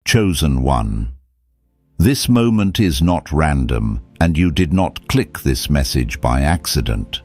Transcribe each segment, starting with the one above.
Chosen one. This moment is not random, and you did not click this message by accident.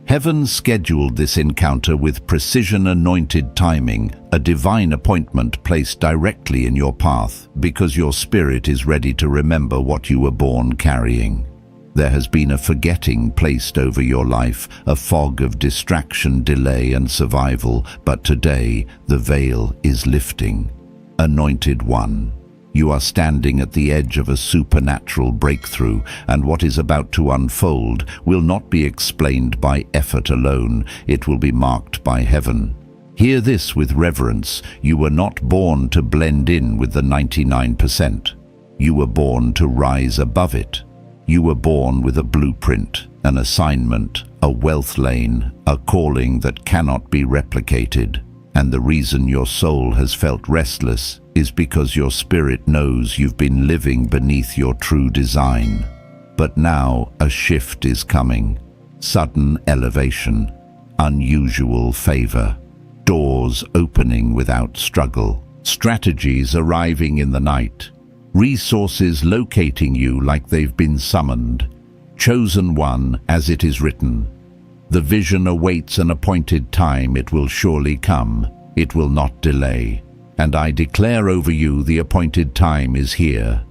Heaven scheduled this encounter with precision-anointed timing, a divine appointment placed directly in your path, because your spirit is ready to remember what you were born carrying. There has been a forgetting placed over your life, a fog of distraction, delay, and survival, but today the veil is lifting. Anointed one. You are standing at the edge of a supernatural breakthrough, and what is about to unfold will not be explained by effort alone. It will be marked by heaven. Hear this with reverence. You were not born to blend in with the 99%. You were born to rise above it. You were born with a blueprint, an assignment, a wealth lane, a calling that cannot be replicated. And the reason your soul has felt restless is because your spirit knows you've been living beneath your true design. But now a shift is coming. Sudden elevation, unusual favor, doors opening without struggle, strategies arriving in the night, resources locating you like they've been summoned. Chosen one, as it is written. The vision awaits an appointed time. It will surely come. It will not delay. And I declare over you the appointed time is here.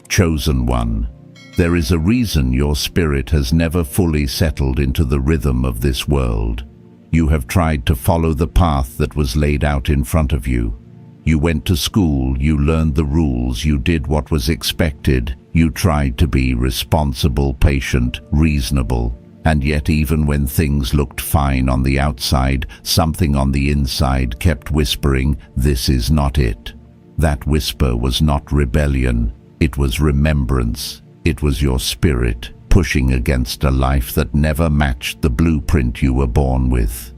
Chosen one. There is a reason your spirit has never fully settled into the rhythm of this world. You have tried to follow the path that was laid out in front of you. You went to school, you learned the rules, you did what was expected. You tried to be responsible, patient, reasonable. And yet even when things looked fine on the outside, something on the inside kept whispering, "This is not it." That whisper was not rebellion, it was remembrance. It was your spirit pushing against a life that never matched the blueprint you were born with.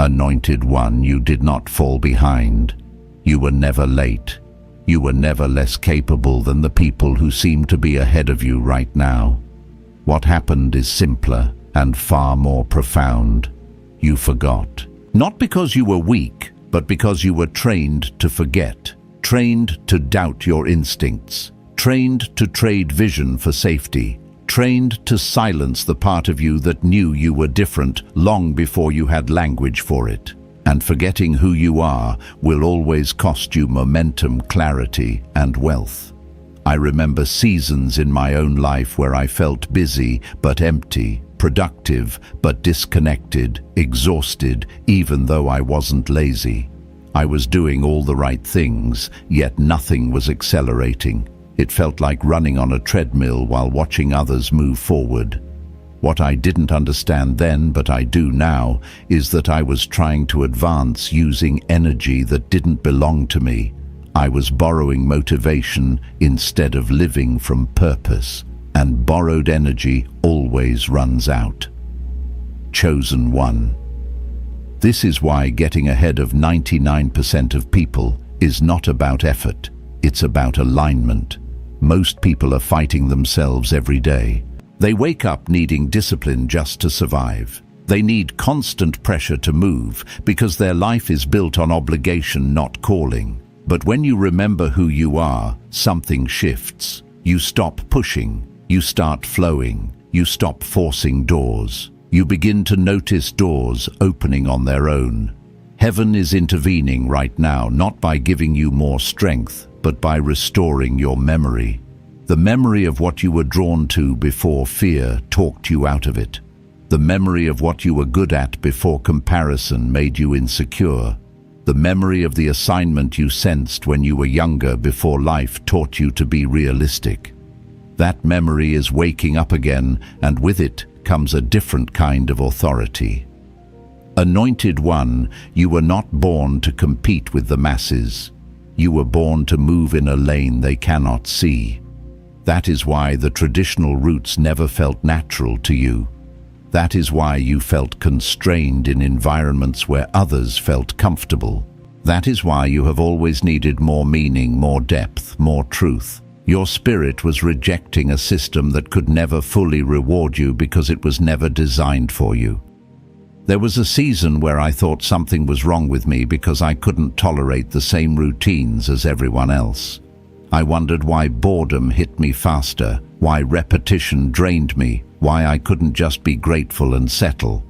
Anointed one, you did not fall behind. You were never late. You were never less capable than the people who seem to be ahead of you right now. What happened is simpler and far more profound. You forgot. Not because you were weak, but because you were trained to forget, trained to doubt your instincts, trained to trade vision for safety, trained to silence the part of you that knew you were different long before you had language for it. And forgetting who you are will always cost you momentum, clarity, and wealth. I remember seasons in my own life where I felt busy but empty, productive but disconnected, exhausted even though I wasn't lazy. I was doing all the right things, yet nothing was accelerating. It felt like running on a treadmill while watching others move forward. What I didn't understand then, but I do now, is that I was trying to advance using energy that didn't belong to me. I was borrowing motivation instead of living from purpose, and borrowed energy always runs out. Chosen one. This is why getting ahead of 99% of people is not about effort, it's about alignment. Most people are fighting themselves every day. They wake up needing discipline just to survive. They need constant pressure to move because their life is built on obligation, not calling. But when you remember who you are, something shifts. You stop pushing, you start flowing, you stop forcing doors. You begin to notice doors opening on their own. Heaven is intervening right now, not by giving you more strength, but by restoring your memory. The memory of what you were drawn to before fear talked you out of it. The memory of what you were good at before comparison made you insecure. The memory of the assignment you sensed when you were younger before life taught you to be realistic. That memory is waking up again, and with it comes a different kind of authority. Anointed one, you were not born to compete with the masses. You were born to move in a lane they cannot see. That is why the traditional routes never felt natural to you. That is why you felt constrained in environments where others felt comfortable. That is why you have always needed more meaning, more depth, more truth. Your spirit was rejecting a system that could never fully reward you because it was never designed for you. There was a season where I thought something was wrong with me because I couldn't tolerate the same routines as everyone else. I wondered why boredom hit me faster, why repetition drained me, why I couldn't just be grateful and settle.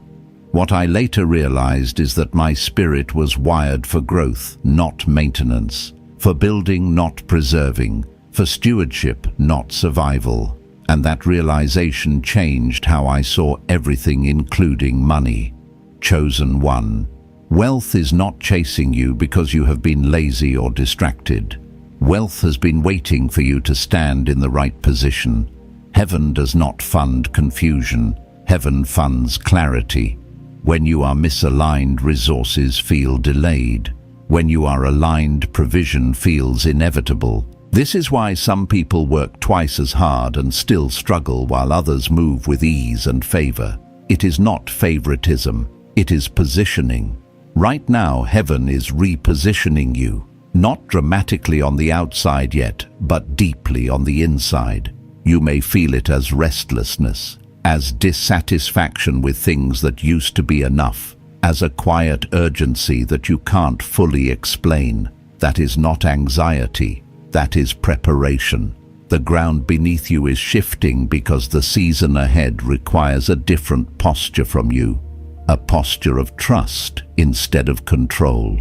What I later realized is that my spirit was wired for growth, not maintenance, for building, not preserving, for stewardship, not survival. And that realization changed how I saw everything, including money. Chosen one. Wealth is not chasing you because you have been lazy or distracted. Wealth has been waiting for you to stand in the right position. Heaven does not fund confusion. Heaven funds clarity. When you are misaligned, resources feel delayed. When you are aligned, provision feels inevitable. This is why some people work twice as hard and still struggle while others move with ease and favor. It is not favoritism, it is positioning. Right now, heaven is repositioning you, not dramatically on the outside yet, but deeply on the inside. You may feel it as restlessness, as dissatisfaction with things that used to be enough, as a quiet urgency that you can't fully explain. That is not anxiety. That is preparation. The ground beneath you is shifting because the season ahead requires a different posture from you. A posture of trust instead of control,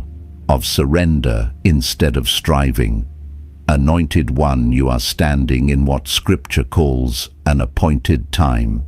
of surrender instead of striving. Anointed one, you are standing in what Scripture calls an appointed time.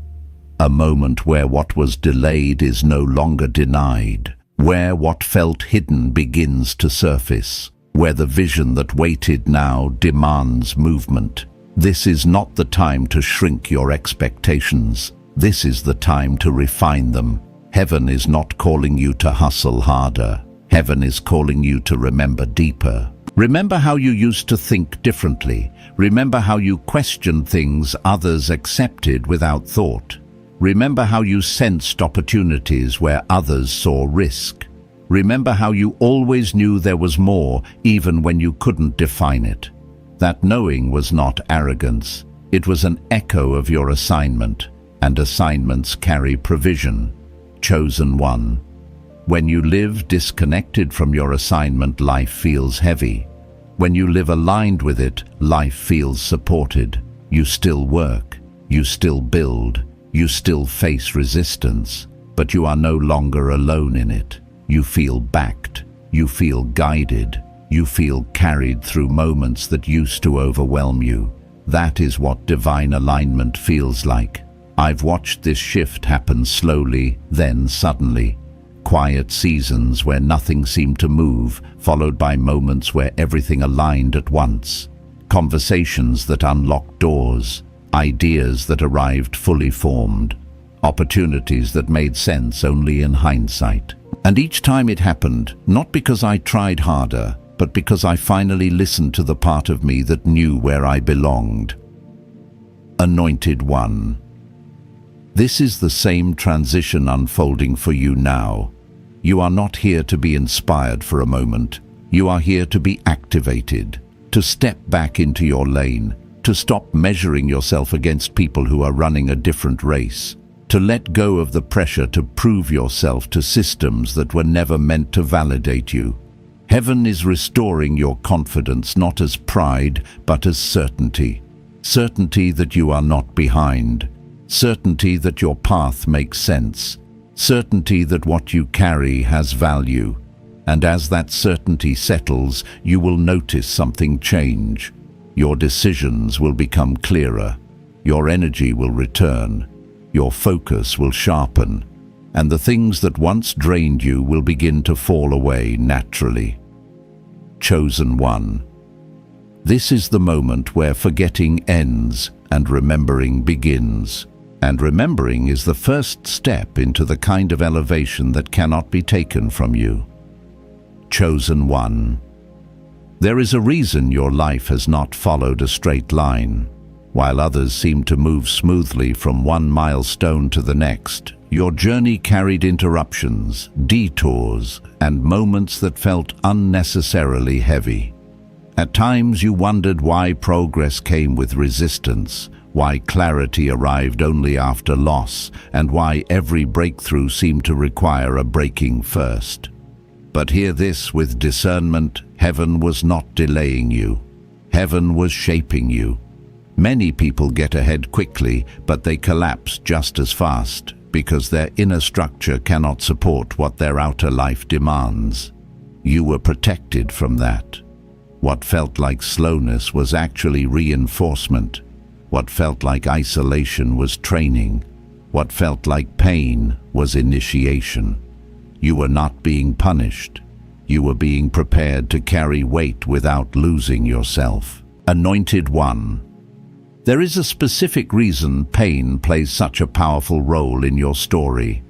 A moment where what was delayed is no longer denied, where what felt hidden begins to surface, where the vision that waited now demands movement. This is not the time to shrink your expectations. This is the time to refine them. Heaven is not calling you to hustle harder. Heaven is calling you to remember deeper. Remember how you used to think differently. Remember how you questioned things others accepted without thought. Remember how you sensed opportunities where others saw risk. Remember how you always knew there was more, even when you couldn't define it. That knowing was not arrogance. It was an echo of your assignment, and assignments carry provision. Chosen one. When you live disconnected from your assignment, life feels heavy. When you live aligned with it, life feels supported. You still work, you still build, you still face resistance, but you are no longer alone in it. You feel backed, you feel guided, you feel carried through moments that used to overwhelm you. That is what divine alignment feels like. I've watched this shift happen slowly, then suddenly. Quiet seasons where nothing seemed to move, followed by moments where everything aligned at once. Conversations that unlocked doors, ideas that arrived fully formed, opportunities that made sense only in hindsight. And each time it happened, not because I tried harder, but because I finally listened to the part of me that knew where I belonged. Anointed one. This is the same transition unfolding for you now. You are not here to be inspired for a moment. You are here to be activated, to step back into your lane, to stop measuring yourself against people who are running a different race, to let go of the pressure to prove yourself to systems that were never meant to validate you. Heaven is restoring your confidence not as pride, but as certainty. Certainty that you are not behind. Certainty that your path makes sense. Certainty that what you carry has value. And as that certainty settles, you will notice something change. Your decisions will become clearer. Your energy will return. Your focus will sharpen, and the things that once drained you will begin to fall away naturally. Chosen one. This is the moment where forgetting ends and remembering begins. And remembering is the first step into the kind of elevation that cannot be taken from you. Chosen one. There is a reason your life has not followed a straight line. While others seem to move smoothly from one milestone to the next, your journey carried interruptions, detours, and moments that felt unnecessarily heavy. At times you wondered why progress came with resistance, why clarity arrived only after loss, and why every breakthrough seemed to require a breaking first. But hear this with discernment: heaven was not delaying you. Heaven was shaping you. Many people get ahead quickly, but they collapse just as fast because their inner structure cannot support what their outer life demands. You were protected from that. What felt like slowness was actually reinforcement. What felt like isolation was training. What felt like pain was initiation. You were not being punished. You were being prepared to carry weight without losing yourself. Anointed One. There is a specific reason pain plays such a powerful role in your story.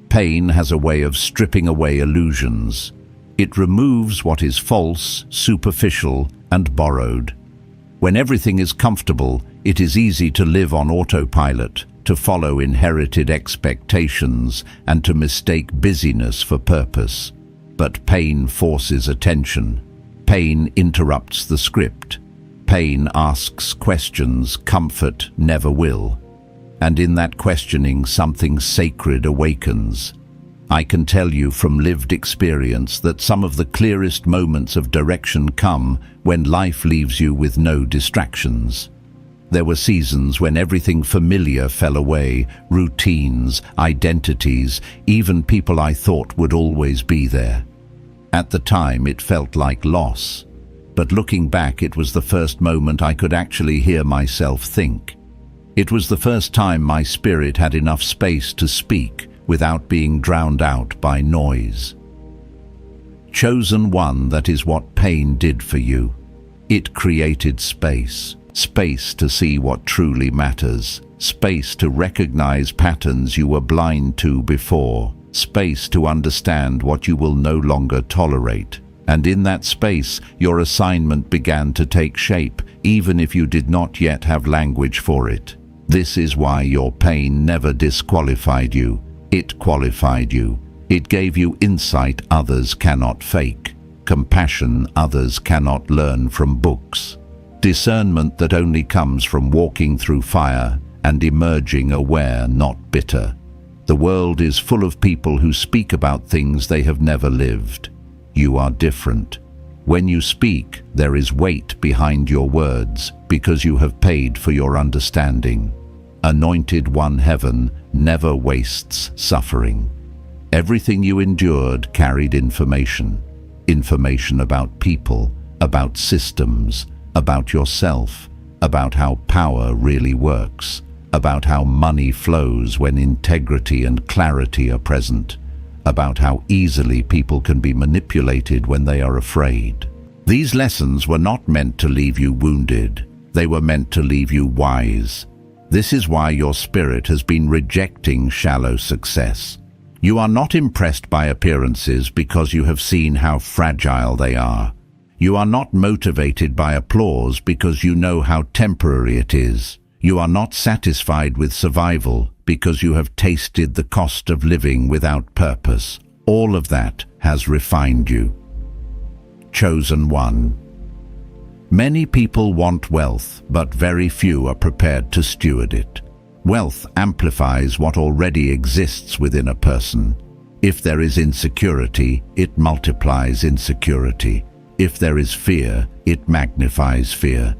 Pain has a way of stripping away illusions. It removes what is false, superficial, and borrowed. When everything is comfortable, it is easy to live on autopilot, to follow inherited expectations, and to mistake busyness for purpose. But pain forces attention. Pain interrupts the script. Pain asks questions comfort never will. And in that questioning, something sacred awakens. I can tell you from lived experience that some of the clearest moments of direction come when life leaves you with no distractions. There were seasons when everything familiar fell away, routines, identities, even people I thought would always be there. At the time, it felt like loss. But looking back, it was the first moment I could actually hear myself think. It was the first time my spirit had enough space to speak without being drowned out by noise. Chosen One, that is what pain did for you. It created space. Space to see what truly matters. Space to recognize patterns you were blind to before. Space to understand what you will no longer tolerate. And in that space, your assignment began to take shape, even if you did not yet have language for it. This is why your pain never disqualified you. It qualified you. It gave you insight others cannot fake, compassion others cannot learn from books, discernment that only comes from walking through fire and emerging aware, not bitter. The world is full of people who speak about things they have never lived. You are different. When you speak, there is weight behind your words because you have paid for your understanding. Anointed One, Heaven never wastes suffering. Everything you endured carried information. Information about people, about systems, about yourself, about how power really works, about how money flows when integrity and clarity are present, about how easily people can be manipulated when they are afraid. These lessons were not meant to leave you wounded. They were meant to leave you wise. This is why your spirit has been rejecting shallow success. You are not impressed by appearances because you have seen how fragile they are. You are not motivated by applause because you know how temporary it is. You are not satisfied with survival because you have tasted the cost of living without purpose. All of that has refined you. Chosen One. Many people want wealth, but very few are prepared to steward it. Wealth amplifies what already exists within a person. If there is insecurity, it multiplies insecurity. If there is fear, it magnifies fear.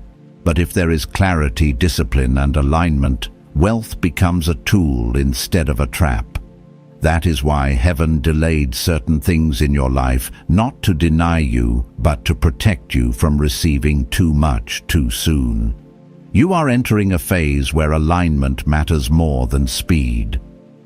But if there is clarity, discipline, and alignment, wealth becomes a tool instead of a trap. That is why Heaven delayed certain things in your life, not to deny you, but to protect you from receiving too much too soon. You are entering a phase where alignment matters more than speed.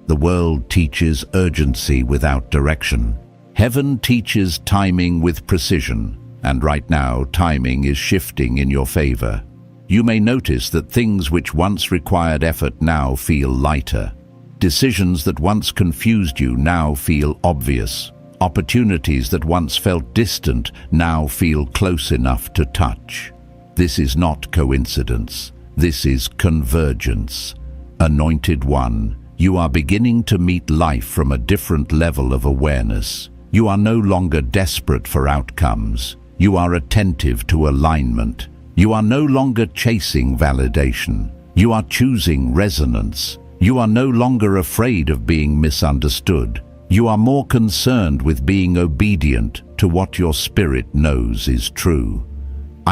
The world teaches urgency without direction. Heaven teaches timing with precision, and right now timing is shifting in your favor. You may notice that things which once required effort now feel lighter. Decisions that once confused you now feel obvious. Opportunities that once felt distant now feel close enough to touch. This is not coincidence. This is convergence. Anointed One, you are beginning to meet life from a different level of awareness. You are no longer desperate for outcomes. You are attentive to alignment. You are no longer chasing validation. You are choosing resonance. You are no longer afraid of being misunderstood. You are more concerned with being obedient to what your spirit knows is true.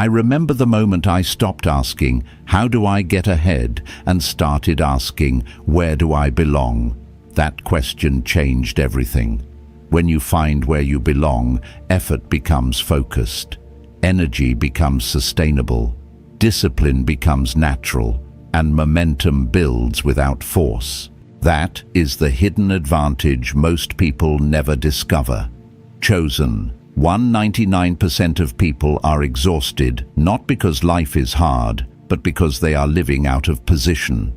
I remember the moment I stopped asking, "How do I get ahead?" and started asking, "Where do I belong?" That question changed everything. When you find where you belong, effort becomes focused, energy becomes sustainable, discipline becomes natural, and momentum builds without force. That is the hidden advantage most people never discover. Chosen. 199% of people are exhausted, not because life is hard, but because they are living out of position.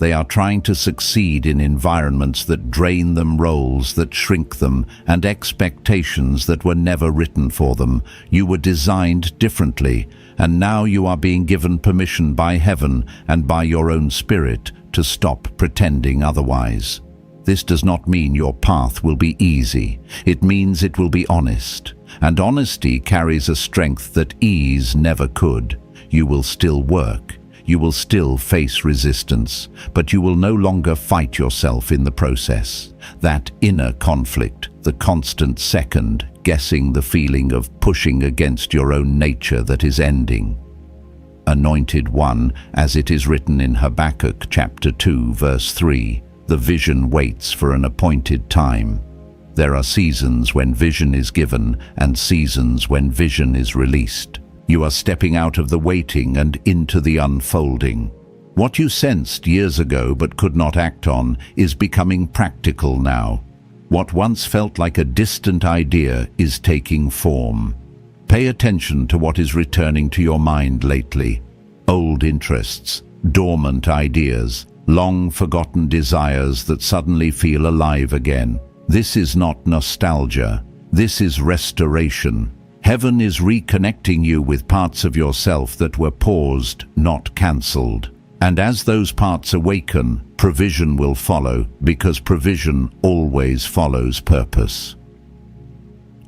They are trying to succeed in environments that drain them, roles that shrink them, and expectations that were never written for them. You were designed differently, and now you are being given permission by heaven and by your own spirit to stop pretending otherwise. This does not mean your path will be easy. It means it will be honest. And honesty carries a strength that ease never could. You will still work. You will still face resistance, but you will no longer fight yourself in the process. That inner conflict, the constant second guessing, the feeling of pushing against your own nature that is ending. Anointed one, as it is written in Habakkuk chapter 2, verse 3, the vision waits for an appointed time. There are seasons when vision is given and seasons when vision is released. You are stepping out of the waiting and into the unfolding. What you sensed years ago but could not act on is becoming practical now. What once felt like a distant idea is taking form. Pay attention to what is returning to your mind lately. Old interests, dormant ideas, long-forgotten desires that suddenly feel alive again. This is not nostalgia. This is restoration. Heaven is reconnecting you with parts of yourself that were paused, not cancelled. And as those parts awaken, provision will follow, because provision always follows purpose.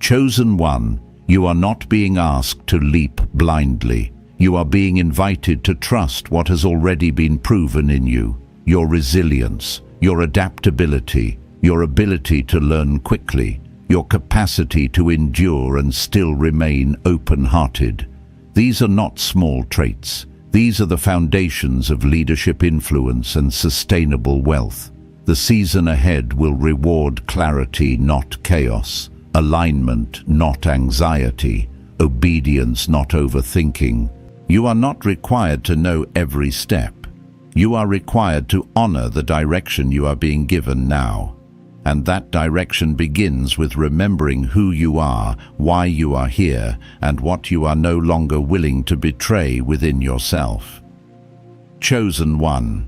Chosen one, you are not being asked to leap blindly. You are being invited to trust what has already been proven in you. Your resilience, your adaptability, your ability to learn quickly, your capacity to endure and still remain open-hearted. These are not small traits. These are the foundations of leadership influence and sustainable wealth. The season ahead will reward clarity, not chaos, alignment, not anxiety, obedience, not overthinking. You are not required to know every step. You are required to honor the direction you are being given now. And that direction begins with remembering who you are, why you are here, and what you are no longer willing to betray within yourself. Chosen one.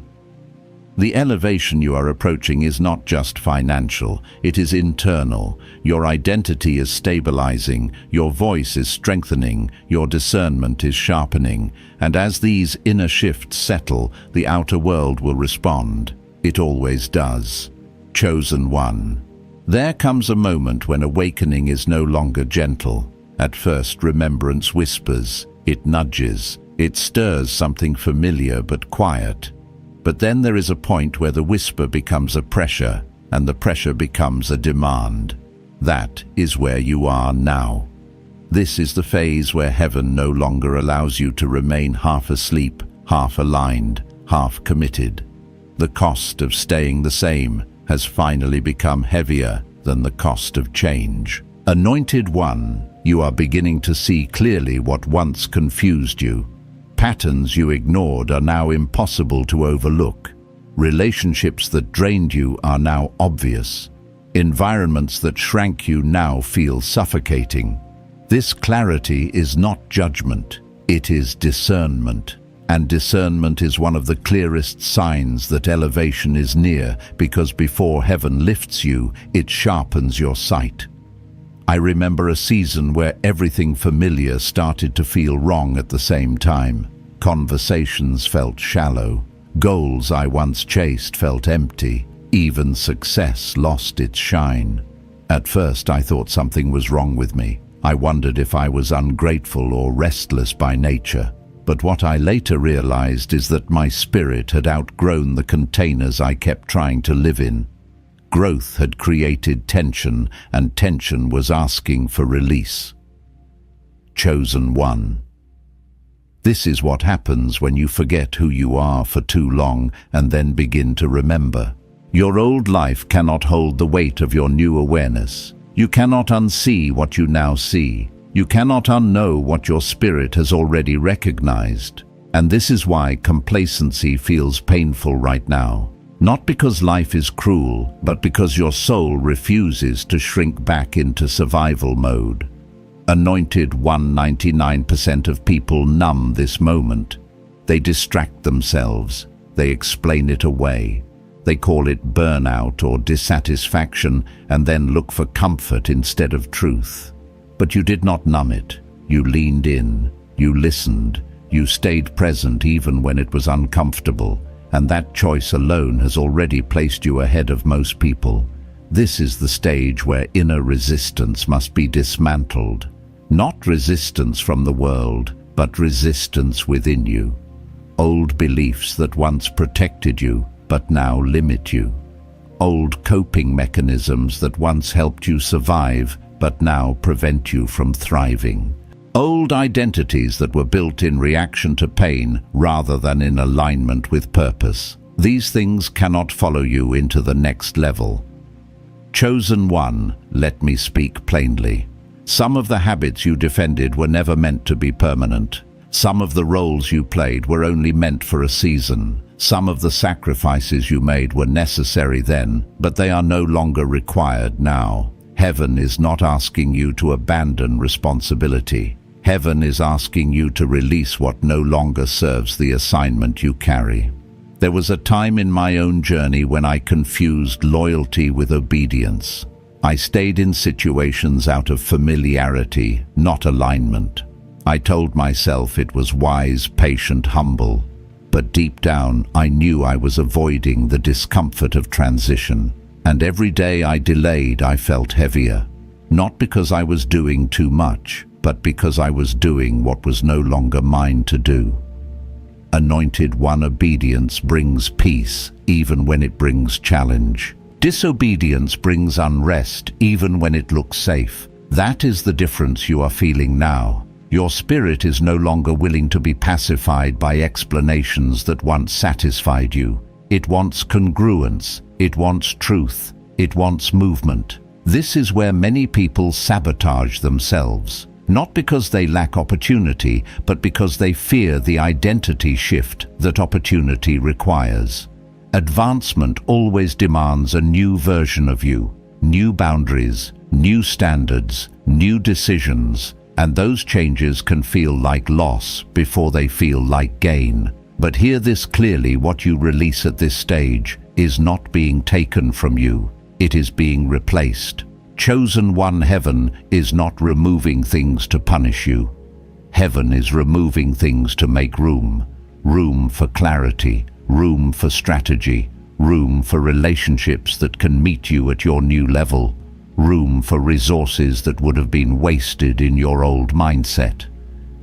The elevation you are approaching is not just financial, it is internal. Your identity is stabilizing, your voice is strengthening, your discernment is sharpening, and as these inner shifts settle, the outer world will respond. It always does. Chosen one. There comes a moment when awakening is no longer gentle. At first, remembrance whispers, it nudges, it stirs something familiar but quiet. But then there is a point where the whisper becomes a pressure, and the pressure becomes a demand. That is where you are now. This is the phase where heaven no longer allows you to remain half asleep, half aligned, half committed. The cost of staying the same has finally become heavier than the cost of change. Anointed one, you are beginning to see clearly what once confused you. Patterns you ignored are now impossible to overlook. Relationships that drained you are now obvious. Environments that shrank you now feel suffocating. This clarity is not judgment, it is discernment. And discernment is one of the clearest signs that elevation is near, because before heaven lifts you, it sharpens your sight. I remember a season where everything familiar started to feel wrong at the same time. Conversations felt shallow. Goals I once chased felt empty. Even success lost its shine. At first I thought something was wrong with me. I wondered if I was ungrateful or restless by nature. But what I later realized is that my spirit had outgrown the containers I kept trying to live in. Growth had created tension, and tension was asking for release. Chosen one. This is what happens when you forget who you are for too long and then begin to remember. Your old life cannot hold the weight of your new awareness. You cannot unsee what you now see. You cannot unknow what your spirit has already recognized. And this is why complacency feels painful right now. Not because life is cruel, but because your soul refuses to shrink back into survival mode. Anointed 99% of people numb this moment. They distract themselves. They explain it away. They call it burnout or dissatisfaction and then look for comfort instead of truth. But you did not numb it. You leaned in. You listened. You stayed present even when it was uncomfortable. And that choice alone has already placed you ahead of most people. This is the stage where inner resistance must be dismantled. Not resistance from the world, but resistance within you. Old beliefs that once protected you, but now limit you. Old coping mechanisms that once helped you survive, but now prevent you from thriving. Old identities that were built in reaction to pain rather than in alignment with purpose. These things cannot follow you into the next level. Chosen one, let me speak plainly. Some of the habits you defended were never meant to be permanent. Some of the roles you played were only meant for a season. Some of the sacrifices you made were necessary then, but they are no longer required now. Heaven is not asking you to abandon responsibility. Heaven is asking you to release what no longer serves the assignment you carry. There was a time in my own journey when I confused loyalty with obedience. I stayed in situations out of familiarity, not alignment. I told myself it was wise, patient, humble. But deep down, I knew I was avoiding the discomfort of transition. And every day I delayed, I felt heavier. Not because I was doing too much, but because I was doing what was no longer mine to do. Anointed one, obedience brings peace, even when it brings challenge. Disobedience brings unrest, even when it looks safe. That is the difference you are feeling now. Your spirit is no longer willing to be pacified by explanations that once satisfied you. It wants congruence. It wants truth. It wants movement. This is where many people sabotage themselves. Not because they lack opportunity, but because they fear the identity shift that opportunity requires. Advancement always demands a new version of you, new boundaries, new standards, new decisions, and those changes can feel like loss before they feel like gain. But hear this clearly: what you release at this stage is not being taken from you, it is being replaced. Chosen one, heaven is not removing things to punish you. Heaven is removing things to make room. Room for clarity, room for strategy, room for relationships that can meet you at your new level, room for resources that would have been wasted in your old mindset.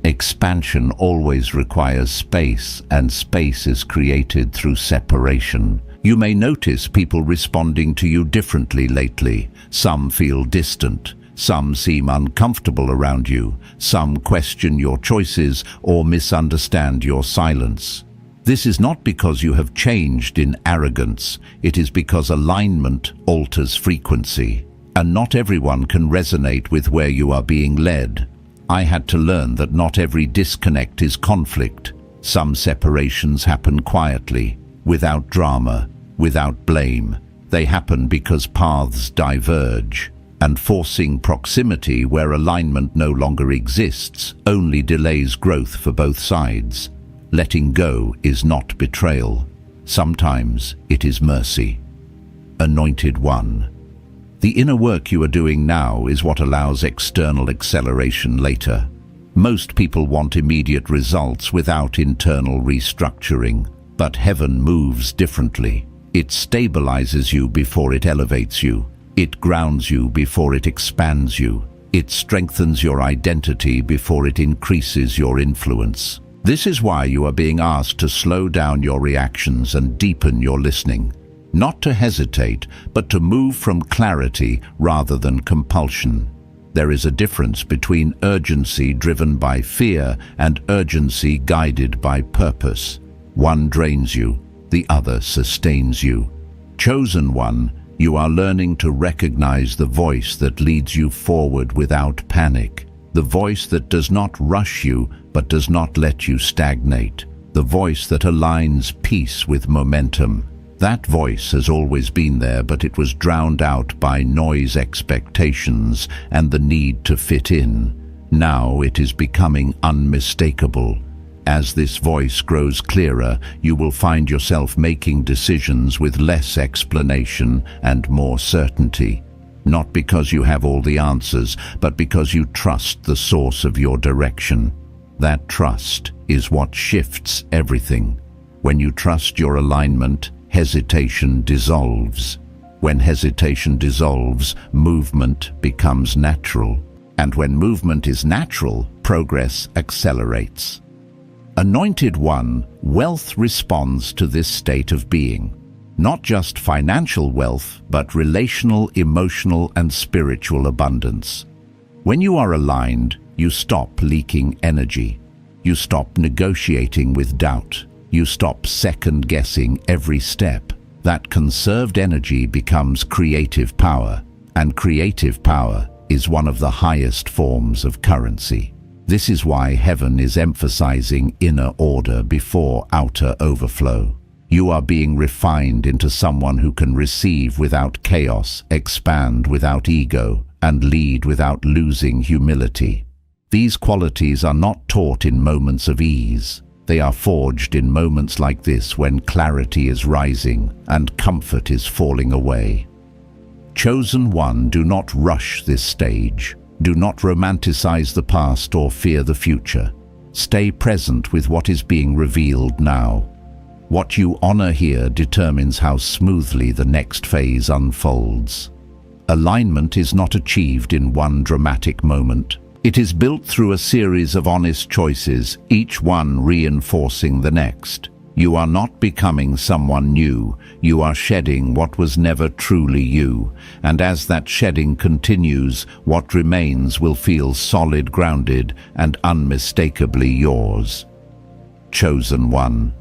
Expansion always requires space, and space is created through separation. You may notice people responding to you differently lately. Some feel distant. Some seem uncomfortable around you. Some question your choices or misunderstand your silence. This is not because you have changed in arrogance. It is because alignment alters frequency. And not everyone can resonate with where you are being led. I had to learn that not every disconnect is conflict. Some separations happen quietly, without drama, without blame. They happen because paths diverge, and forcing proximity where alignment no longer exists only delays growth for both sides. Letting go is not betrayal. Sometimes it is mercy. Anointed one. The inner work you are doing now is what allows external acceleration later. Most people want immediate results without internal restructuring, but heaven moves differently. It stabilizes you before it elevates you. It grounds you before it expands you. It strengthens your identity before it increases your influence. This is why you are being asked to slow down your reactions and deepen your listening. Not to hesitate, but to move from clarity rather than compulsion. There is a difference between urgency driven by fear and urgency guided by purpose. One drains you, the other sustains you. Chosen one, you are learning to recognize the voice that leads you forward without panic. The voice that does not rush you but does not let you stagnate. The voice that aligns peace with momentum. That voice has always been there, but it was drowned out by noise, expectations, and the need to fit in. Now it is becoming unmistakable. As this voice grows clearer, you will find yourself making decisions with less explanation and more certainty. Not because you have all the answers, but because you trust the source of your direction. That trust is what shifts everything. When you trust your alignment, hesitation dissolves. When hesitation dissolves, movement becomes natural. And when movement is natural, progress accelerates. Anointed One, wealth responds to this state of being. Not just financial wealth, but relational, emotional, and spiritual abundance. When you are aligned, you stop leaking energy. You stop negotiating with doubt. You stop second-guessing every step. That conserved energy becomes creative power, and creative power is one of the highest forms of currency. This is why heaven is emphasizing inner order before outer overflow. You are being refined into someone who can receive without chaos, expand without ego, and lead without losing humility. These qualities are not taught in moments of ease. They are forged in moments like this when clarity is rising and comfort is falling away. Chosen One, do not rush this stage. Do not romanticize the past or fear the future. Stay present with what is being revealed now. What you honor here determines how smoothly the next phase unfolds. Alignment is not achieved in one dramatic moment. It is built through a series of honest choices, each one reinforcing the next. You are not becoming someone new. You are shedding what was never truly you. And as that shedding continues, what remains will feel solid, grounded, and unmistakably yours. Chosen One.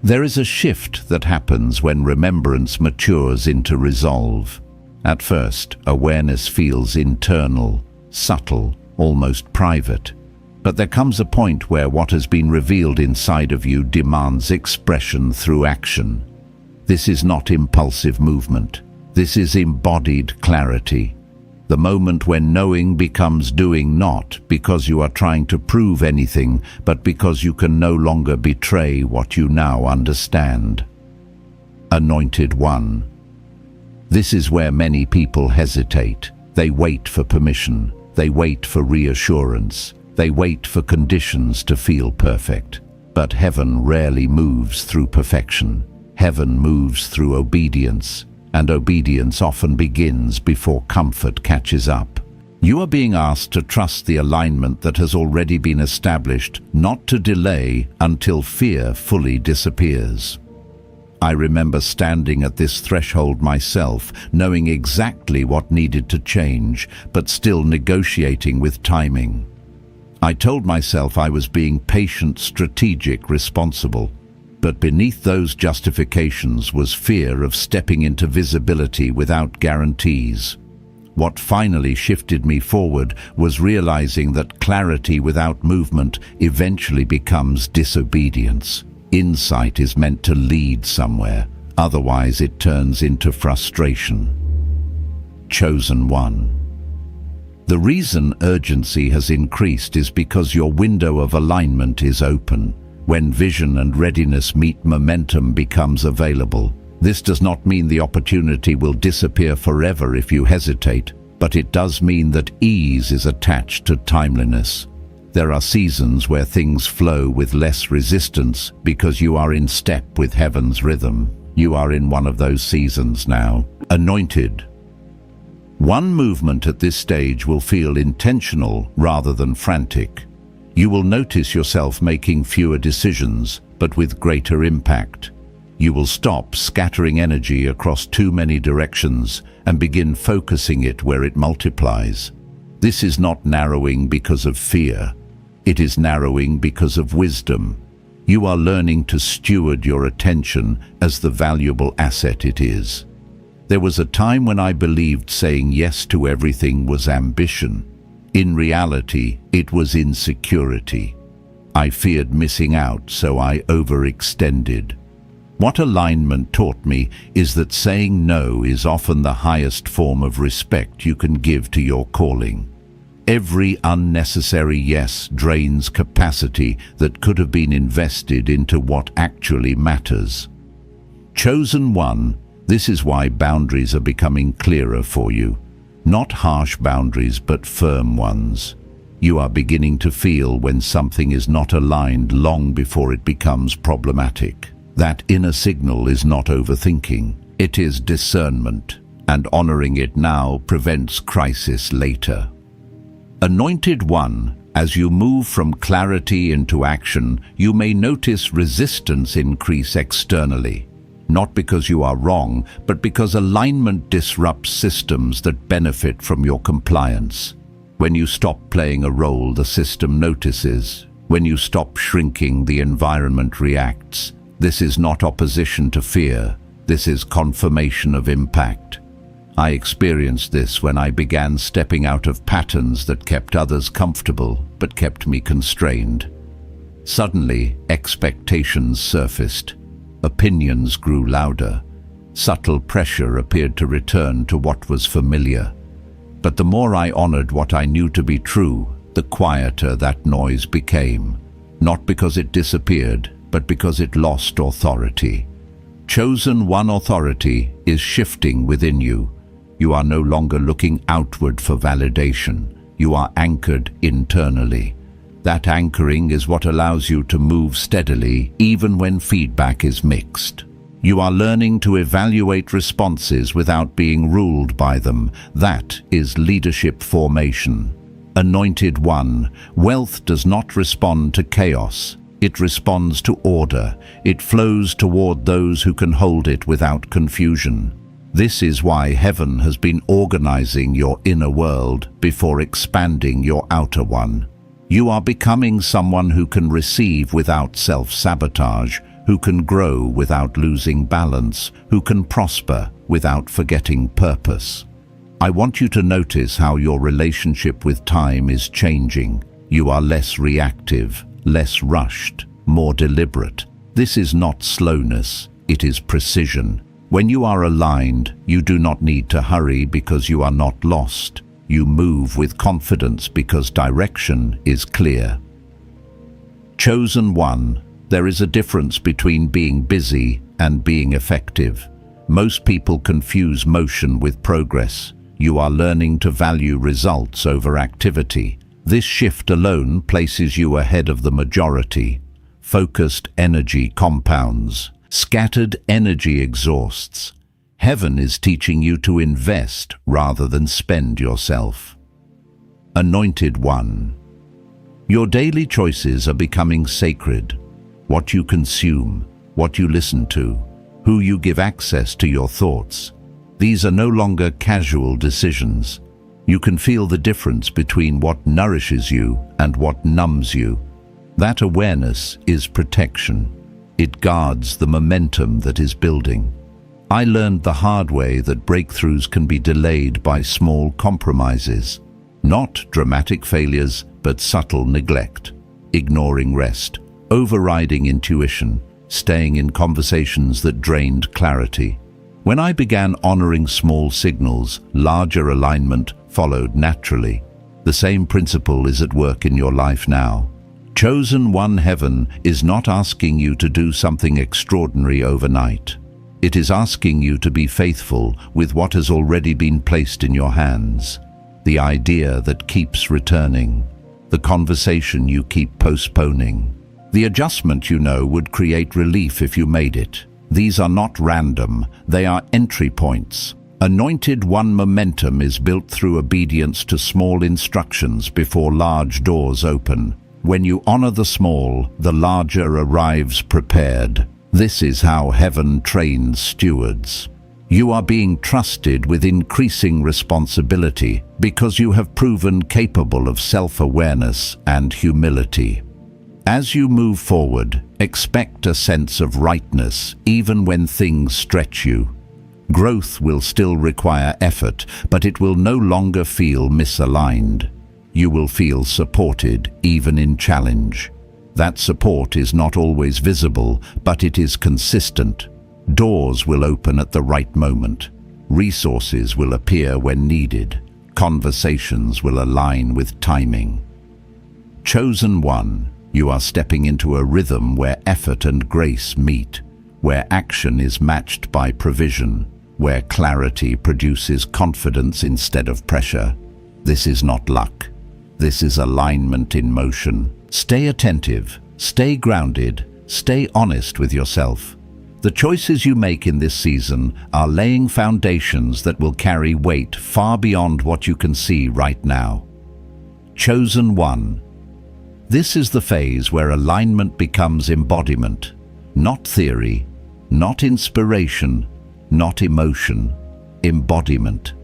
There is a shift that happens when remembrance matures into resolve. At first, awareness feels internal, subtle, almost private. But there comes a point where what has been revealed inside of you demands expression through action. This is not impulsive movement. This is embodied clarity. The moment when knowing becomes doing, not because you are trying to prove anything, but because you can no longer betray what you now understand. Anointed One. This is where many people hesitate. They wait for permission. They wait for reassurance. They wait for conditions to feel perfect. But heaven rarely moves through perfection. Heaven moves through obedience, and obedience often begins before comfort catches up. You are being asked to trust the alignment that has already been established, not to delay until fear fully disappears. I remember standing at this threshold myself, knowing exactly what needed to change, but still negotiating with timing. I told myself I was being patient, strategic, responsible. But beneath those justifications was fear of stepping into visibility without guarantees. What finally shifted me forward was realizing that clarity without movement eventually becomes disobedience. Insight is meant to lead somewhere, otherwise it turns into frustration. Chosen One. The reason urgency has increased is because your window of alignment is open. When vision and readiness meet, momentum becomes available. This does not mean the opportunity will disappear forever if you hesitate, but it does mean that ease is attached to timeliness. There are seasons where things flow with less resistance because you are in step with heaven's rhythm. You are in one of those seasons now. Anointed. One movement at this stage will feel intentional rather than frantic. You will notice yourself making fewer decisions, but with greater impact. You will stop scattering energy across too many directions and begin focusing it where it multiplies. This is not narrowing because of fear. It is narrowing because of wisdom. You are learning to steward your attention as the valuable asset it is. There was a time when I believed saying yes to everything was ambition. In reality, it was insecurity. I feared missing out, so I overextended. What alignment taught me is that saying no is often the highest form of respect you can give to your calling. Every unnecessary yes drains capacity that could have been invested into what actually matters. Chosen one, this is why boundaries are becoming clearer for you. Not harsh boundaries, but firm ones. You are beginning to feel when something is not aligned long before it becomes problematic. That inner signal is not overthinking. It is discernment, and honoring it now prevents crisis later. Anointed One, as you move from clarity into action, you may notice resistance increase externally. Not because you are wrong, but because alignment disrupts systems that benefit from your compliance. When you stop playing a role, the system notices. When you stop shrinking, the environment reacts. This is not opposition to fear. This is confirmation of impact. I experienced this when I began stepping out of patterns that kept others comfortable but kept me constrained. Suddenly, expectations surfaced. Opinions grew louder. Subtle pressure appeared to return to what was familiar. But the more I honored what I knew to be true, the quieter that noise became. Not because it disappeared, but because it lost authority. Chosen One authority is shifting within you. You are no longer looking outward for validation. You are anchored internally. That anchoring is what allows you to move steadily even when feedback is mixed. You are learning to evaluate responses without being ruled by them. That is leadership formation. Anointed One, wealth does not respond to chaos. It responds to order. It flows toward those who can hold it without confusion. This is why heaven has been organizing your inner world before expanding your outer one. You are becoming someone who can receive without self-sabotage, who can grow without losing balance, who can prosper without forgetting purpose. I want you to notice how your relationship with time is changing. You are less reactive, less rushed, more deliberate. This is not slowness, it is precision. When you are aligned, you do not need to hurry because you are not lost. You move with confidence because direction is clear. Chosen One, there is a difference between being busy and being effective. Most people confuse motion with progress. You are learning to value results over activity. This shift alone places you ahead of the majority. Focused energy compounds. Scattered energy exhausts. Heaven is teaching you to invest rather than spend yourself. Anointed One. Your daily choices are becoming sacred. What you consume, what you listen to, who you give access to your thoughts. These are no longer casual decisions. You can feel the difference between what nourishes you and what numbs you. That awareness is protection. It guards the momentum that is building. I learned the hard way that breakthroughs can be delayed by small compromises. Not dramatic failures, but subtle neglect. Ignoring rest, overriding intuition, staying in conversations that drained clarity. When I began honoring small signals, larger alignment followed naturally. The same principle is at work in your life now. Chosen One Heaven is not asking you to do something extraordinary overnight. It is asking you to be faithful with what has already been placed in your hands. The idea that keeps returning. The conversation you keep postponing. The adjustment you know would create relief if you made it. These are not random, they are entry points. Anointed One momentum is built through obedience to small instructions before large doors open. When you honor the small, the larger arrives prepared. This is how heaven trains stewards. You are being trusted with increasing responsibility because you have proven capable of self-awareness and humility. As you move forward, expect a sense of rightness even when things stretch you. Growth will still require effort, but it will no longer feel misaligned. You will feel supported even in challenge. That support is not always visible, but it is consistent. Doors will open at the right moment. Resources will appear when needed. Conversations will align with timing. Chosen one, you are stepping into a rhythm where effort and grace meet, where action is matched by provision, where clarity produces confidence instead of pressure. This is not luck. This is alignment in motion. Stay attentive, stay grounded, stay honest with yourself. The choices you make in this season are laying foundations that will carry weight far beyond what you can see right now. Chosen one. This is the phase where alignment becomes embodiment, not theory, not inspiration, not emotion, embodiment.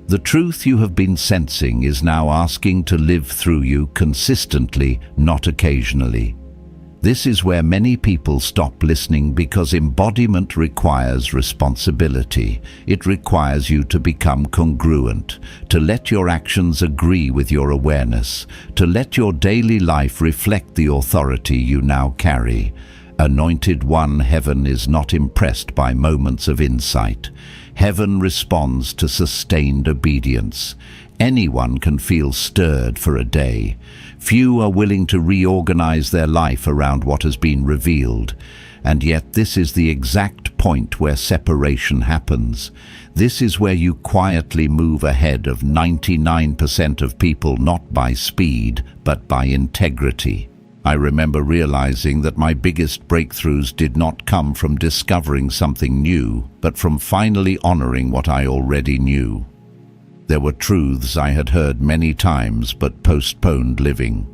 The truth you have been sensing is now asking to live through you consistently, not occasionally. This is where many people stop listening because embodiment requires responsibility. It requires you to become congruent, to let your actions agree with your awareness, to let your daily life reflect the authority you now carry. Anointed one, heaven is not impressed by moments of insight. Heaven responds to sustained obedience. Anyone can feel stirred for a day. Few are willing to reorganize their life around what has been revealed. And yet this is the exact point where separation happens. This is where you quietly move ahead of 99% of people, not by speed, but by integrity. I remember realizing that my biggest breakthroughs did not come from discovering something new, but from finally honoring what I already knew. There were truths I had heard many times but postponed living.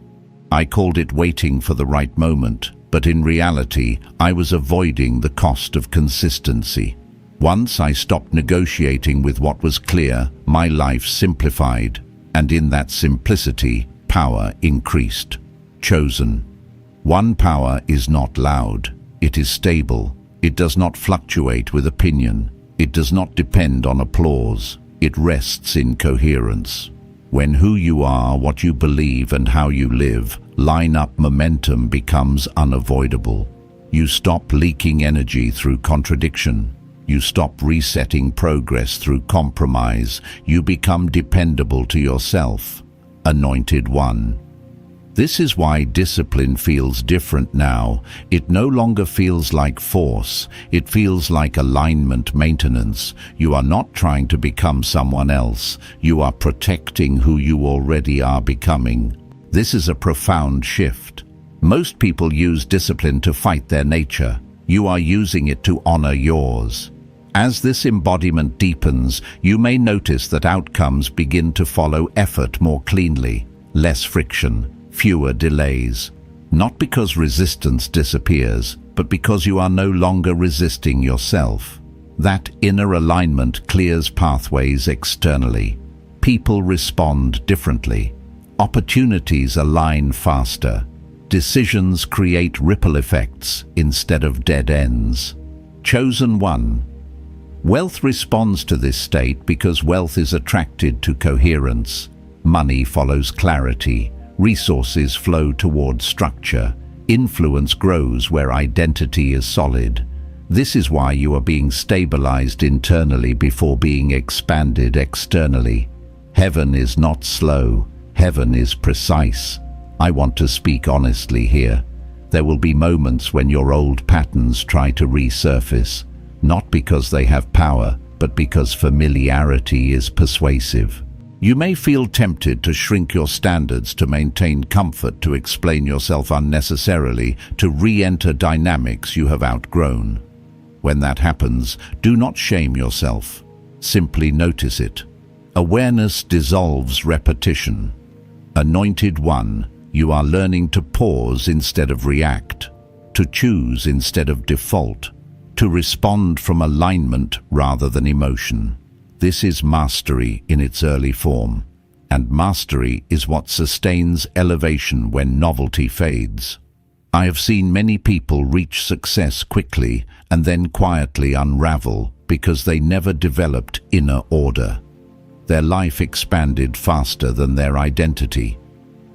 I called it waiting for the right moment, but in reality, I was avoiding the cost of consistency. Once I stopped negotiating with what was clear, my life simplified, and in that simplicity, power increased. Chosen. One power is not loud. It is stable. It does not fluctuate with opinion. It does not depend on applause. It rests in coherence. When who you are, what you believe, and how you live line up, momentum becomes unavoidable. You stop leaking energy through contradiction. You stop resetting progress through compromise. You become dependable to yourself. Anointed one. This is why discipline feels different now. It no longer feels like force. It feels like alignment maintenance. You are not trying to become someone else. You are protecting who you already are becoming. This is a profound shift. Most people use discipline to fight their nature. You are using it to honor yours. As this embodiment deepens, you may notice that outcomes begin to follow effort more cleanly, less friction, fewer delays. Not because resistance disappears, but because you are no longer resisting yourself. That inner alignment clears pathways externally. People respond differently. Opportunities align faster. Decisions create ripple effects instead of dead ends. Chosen one. Wealth responds to this state because wealth is attracted to coherence. Money follows clarity. Resources flow toward structure. Influence grows where identity is solid. This is why you are being stabilized internally before being expanded externally. Heaven is not slow. Heaven is precise. I want to speak honestly here. There will be moments when your old patterns try to resurface, not because they have power, but because familiarity is persuasive. You may feel tempted to shrink your standards to maintain comfort, to explain yourself unnecessarily, to re-enter dynamics you have outgrown. When that happens, do not shame yourself. Simply notice it. Awareness dissolves repetition. Anointed one, you are learning to pause instead of react, to choose instead of default, to respond from alignment rather than emotion. This is mastery in its early form, and mastery is what sustains elevation when novelty fades. I have seen many people reach success quickly and then quietly unravel because they never developed inner order. Their life expanded faster than their identity.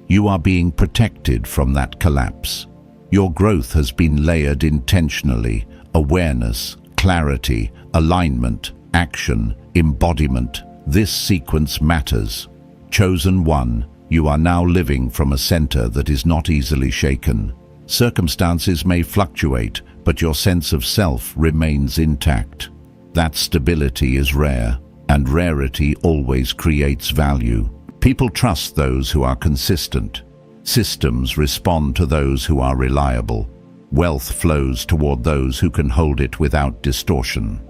You are being protected from that collapse. Your growth has been layered intentionally: awareness, clarity, alignment, action, embodiment. This sequence matters. Chosen one, you are now living from a center that is not easily shaken. Circumstances may fluctuate, but your sense of self remains intact. That stability is rare, and rarity always creates value. People trust those who are consistent. Systems respond to those who are reliable. Wealth flows toward those who can hold it without distortion.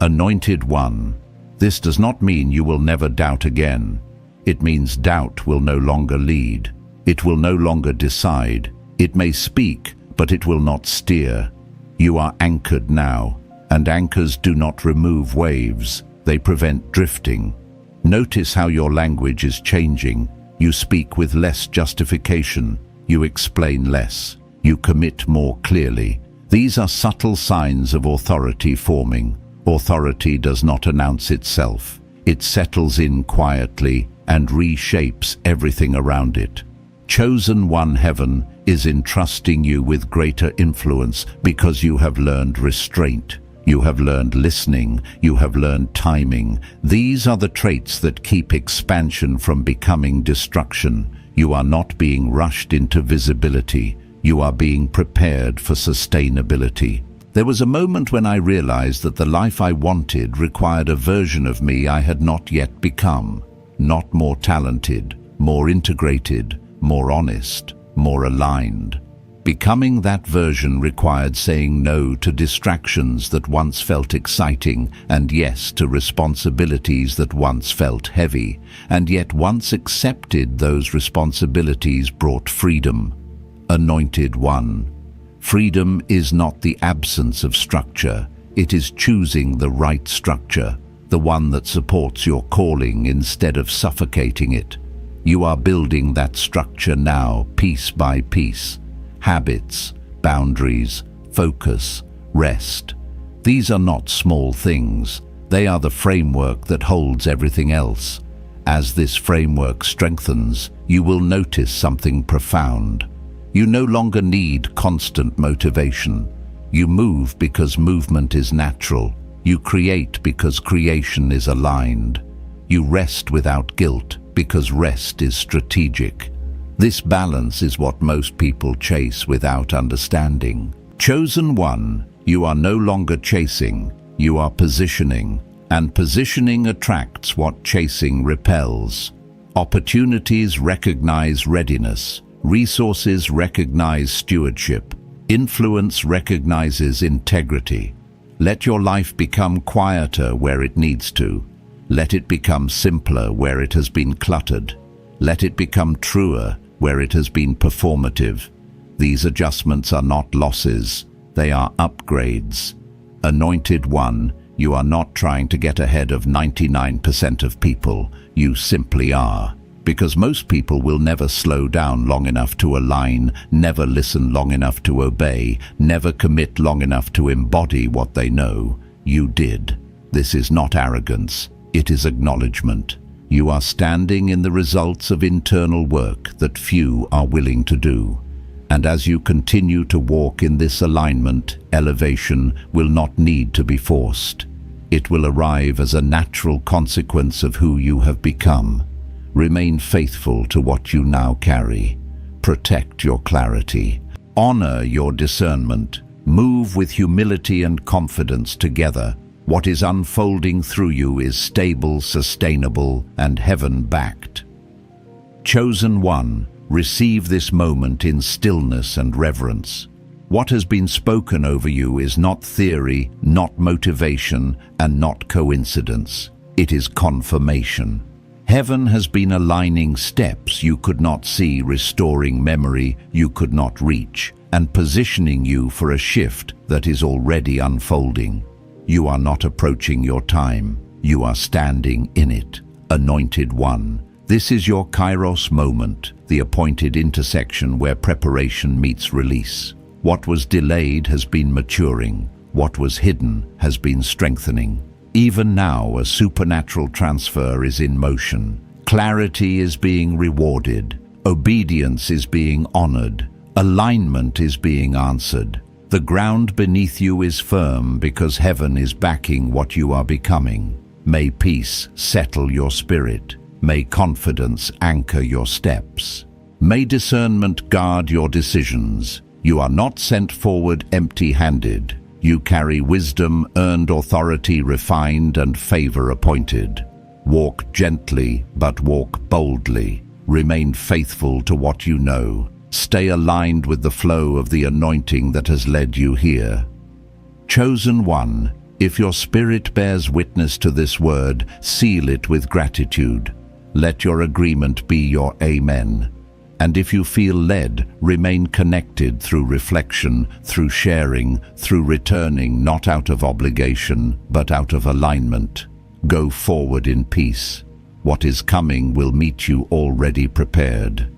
Anointed one. This does not mean you will never doubt again. It means doubt will no longer lead. It will no longer decide. It may speak, but it will not steer. You are anchored now, and anchors do not remove waves. They prevent drifting. Notice how your language is changing. You speak with less justification. You explain less. You commit more clearly. These are subtle signs of authority forming. Authority does not announce itself. It settles in quietly and reshapes everything around it. Chosen one, heaven is entrusting you with greater influence because you have learned restraint. You have learned listening. You have learned timing. These are the traits that keep expansion from becoming destruction. You are not being rushed into visibility. You are being prepared for sustainability. There was a moment when I realized that the life I wanted required a version of me I had not yet become. Not more talented, more integrated, more honest, more aligned. Becoming that version required saying no to distractions that once felt exciting, and yes to responsibilities that once felt heavy, and yet once accepted those responsibilities brought freedom. Anointed one. Freedom is not the absence of structure, it is choosing the right structure, the one that supports your calling instead of suffocating it. You are building that structure now, piece by piece. Habits, boundaries, focus, rest. These are not small things. They are the framework that holds everything else. As this framework strengthens, you will notice something profound. You no longer need constant motivation. You move because movement is natural. You create because creation is aligned. You rest without guilt because rest is strategic. This balance is what most people chase without understanding. Chosen one, you are no longer chasing, you are positioning, and positioning attracts what chasing repels. Opportunities recognize readiness, resources recognize stewardship, influence recognizes integrity. Let your life become quieter where it needs to. Let it become simpler where it has been cluttered. Let it become truer where it has been performative. These adjustments are not losses, they are upgrades. Anointed one, you are not trying to get ahead of 99% of people, you simply are. Because most people will never slow down long enough to align, never listen long enough to obey, never commit long enough to embody what they know. You did. This is not arrogance, it is acknowledgement. You are standing in the results of internal work that few are willing to do. And as you continue to walk in this alignment, elevation will not need to be forced. It will arrive as a natural consequence of who you have become. Remain faithful to what you now carry. Protect your clarity. Honor your discernment. Move with humility and confidence together. What is unfolding through you is stable, sustainable, and heaven-backed. Chosen one, receive this moment in stillness and reverence. What has been spoken over you is not theory, not motivation, and not coincidence. It is confirmation. Heaven has been aligning steps you could not see, restoring memory you could not reach, and positioning you for a shift that is already unfolding. You are not approaching your time, you are standing in it. Anointed One, this is your Kairos moment, the appointed intersection where preparation meets release. What was delayed has been maturing, what was hidden has been strengthening. Even now, a supernatural transfer is in motion. Clarity is being rewarded, obedience is being honored, alignment is being answered. The ground beneath you is firm because heaven is backing what you are becoming. May peace settle your spirit. May confidence anchor your steps. May discernment guard your decisions. You are not sent forward empty-handed. You carry wisdom, earned authority refined, and favor appointed. Walk gently, but walk boldly. Remain faithful to what you know. Stay aligned with the flow of the anointing that has led you here. Chosen One, if your spirit bears witness to this word, seal it with gratitude. Let your agreement be your amen. And if you feel led, remain connected through reflection, through sharing, through returning, not out of obligation, but out of alignment. Go forward in peace. What is coming will meet you already prepared.